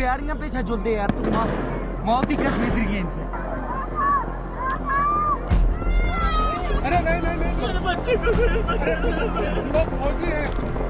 बेड़ियां पे झुलदे यार तू मौत दी कसम इधर गई अरे नहीं मेरे बच्चे को लोग फौजी हैं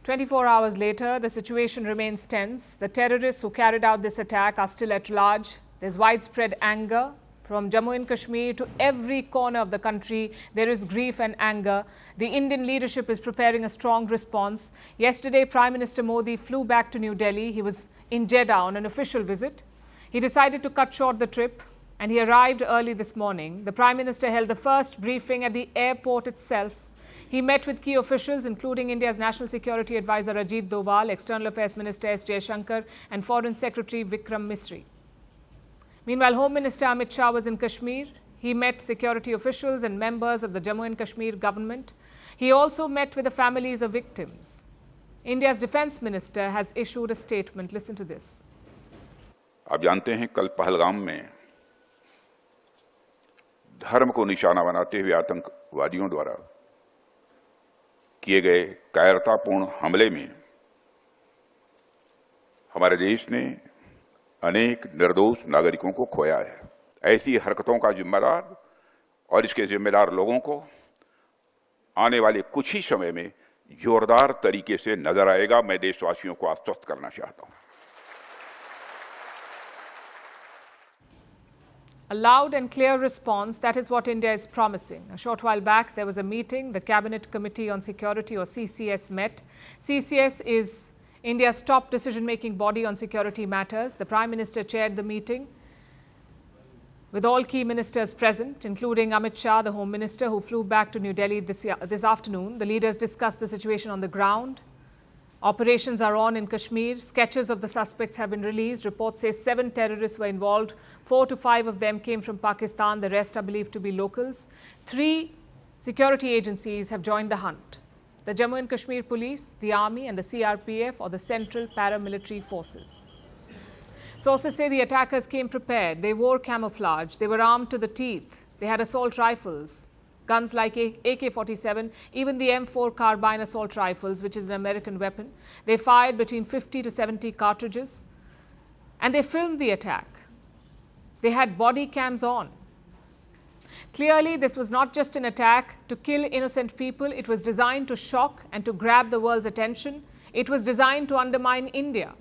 "24 hours later, the situation remains tense. The terrorists who carried out this attack are still at large. There's widespread anger from Jammu and Kashmir to every corner of the country. There is grief and anger. The Indian leadership is preparing a strong response. Yesterday, Prime Minister Modi flew back to New Delhi. He was in Jeddah on an official visit. He decided to cut short the trip and he arrived early this morning. The Prime Minister held the first briefing at the airport itself. He met with key officials, including India's National Security Advisor Ajit Doval, External Affairs Minister S. Jaishankar and Foreign Secretary Vikram Misri. Meanwhile, Home Minister Amit Shah was in Kashmir. He met security officials and members of the Jammu and Kashmir government. He also met with the families of victims. India's Defence Minister has issued a statement. Listen to this. आप जानते हैं कल पहलगाम में धर्म को निशाना बनाते हुए आतंकवादियों द्वारा किए गए कायरतापूर्ण हमले में हमारे देश ने अनेक निर्दोष नागरिकों को खोया है। ऐसी हरकतों का जिम्मेदार और इसके जिम्मेदार लोगों को आने वाले कुछ ही समय में जोरदार तरीके से नजर आएगा। मैं देशवासियों को आश्वस्त करना चाहता हूं। A loud and clear response, that is what India is promising. A short while back, there was a meeting. The Cabinet Committee on Security, or CCS, met. CCS is India's top decision-making body on security matters. The Prime Minister chaired the meeting with all key ministers present, including Amit Shah, the Home Minister, who flew back to New Delhi this afternoon. The leaders discussed the situation on the ground. Operations are on in Kashmir. Sketches of the suspects have been released. Reports say 7 terrorists were involved. 4 to 5 of them came from Pakistan. The rest are believed to be locals. 3 security agencies have joined the hunt: the Jammu and Kashmir Police, the Army and the CRPF, or the Central Paramilitary Forces. Sources say the attackers came prepared. They wore camouflage. They were armed to the teeth. They had assault rifles, guns like AK-47, even the M4 carbine assault rifles, which is an American weapon. They fired between 50 to 70 cartridges, and they filmed the attack. They had body cams on. Clearly, this was not just an attack to kill innocent people. It was designed to shock and to grab the world's attention. It was designed to undermine India.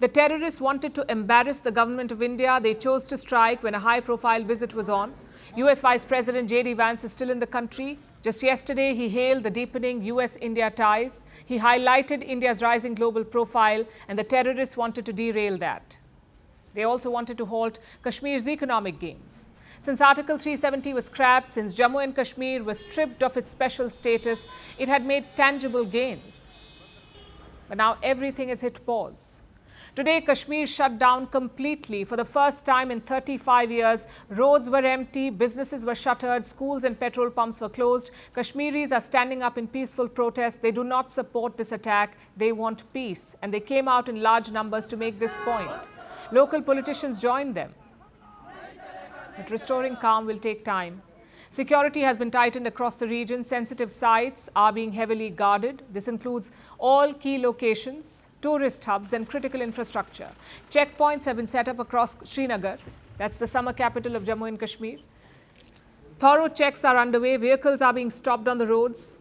The terrorists wanted to embarrass the government of India. They chose to strike when a high-profile visit was on. US Vice President J.D. Vance is still in the country. Just yesterday, he hailed the deepening US-India ties. He highlighted India's rising global profile, and the terrorists wanted to derail that. They also wanted to halt Kashmir's economic gains. Since Article 370 was scrapped, since Jammu and Kashmir was stripped of its special status, it had made tangible gains. But now everything has hit pause. Today, Kashmir shut down completely. For the first time in 35 years, roads were empty, businesses were shuttered, schools and petrol pumps were closed. Kashmiris are standing up in peaceful protest. They do not support this attack. They want peace. And they came out in large numbers to make this point. Local politicians joined them. But restoring calm will take time. Security has been tightened across the region. Sensitive sites are being heavily guarded. This includes all key locations, tourist hubs and critical infrastructure. Checkpoints have been set up across Srinagar. That's the summer capital of Jammu and Kashmir. Thorough checks are underway. Vehicles are being stopped on the roads.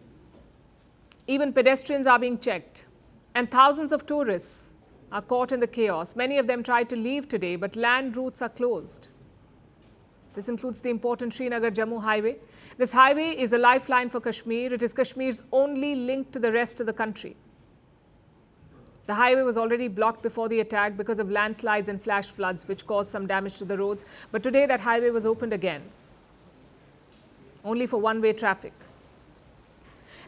Even pedestrians are being checked. And thousands of tourists are caught in the chaos. Many of them tried to leave today, but land routes are closed. This includes the important Srinagar-Jammu highway. This highway is a lifeline for Kashmir. It is Kashmir's only link to the rest of the country. The highway was already blocked before the attack because of landslides and flash floods, which caused some damage to the roads. But today that highway was opened again, only for one-way traffic.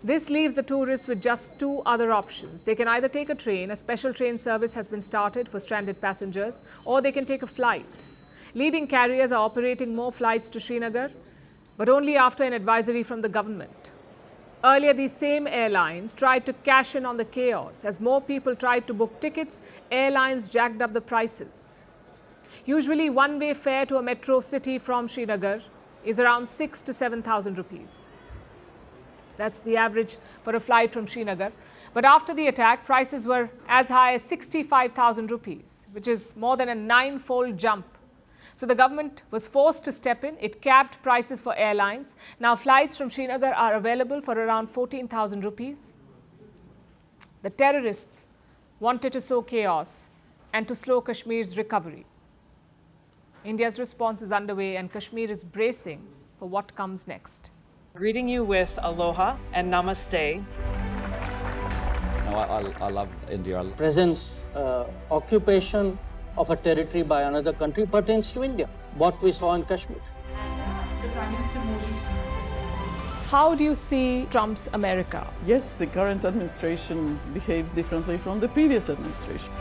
This leaves the tourists with just 2 other options. They can either take a train, a special train service has been started for stranded passengers, or they can take a flight. Leading carriers are operating more flights to Srinagar, but only after an advisory from the government. Earlier, these same airlines tried to cash in on the chaos. As more people tried to book tickets, airlines jacked up the prices. Usually, one-way fare to a metro city from Srinagar is around 6,000 to 7,000 rupees. That's the average for a flight from Srinagar. But after the attack, prices were as high as 65,000 rupees, which is more than a 9-fold jump. So the government was forced to step in. It capped prices for airlines. Now flights from Srinagar are available for around 14,000 rupees. The terrorists wanted to sow chaos and to slow Kashmir's recovery. India's response is underway and Kashmir is bracing for what comes next. Greeting you with aloha and namaste. I love India. Presence, occupation of a territory by another country pertains to India, what we saw in Kashmir. How do you see Trump's America? Yes, the current administration behaves differently from the previous administration.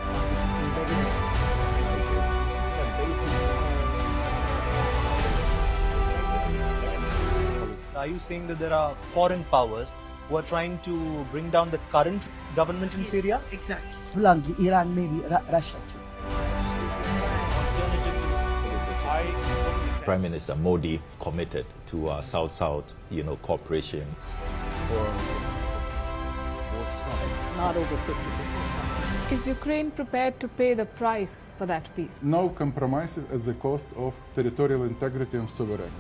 Are you saying that there are foreign powers who are trying to bring down the current government in Syria? Exactly. Iran, maybe Russia too. Prime Minister Modi committed to South-South, cooperation. Not over 50%. Is Ukraine prepared to pay the price for that peace? No compromises at the cost of territorial integrity and sovereignty.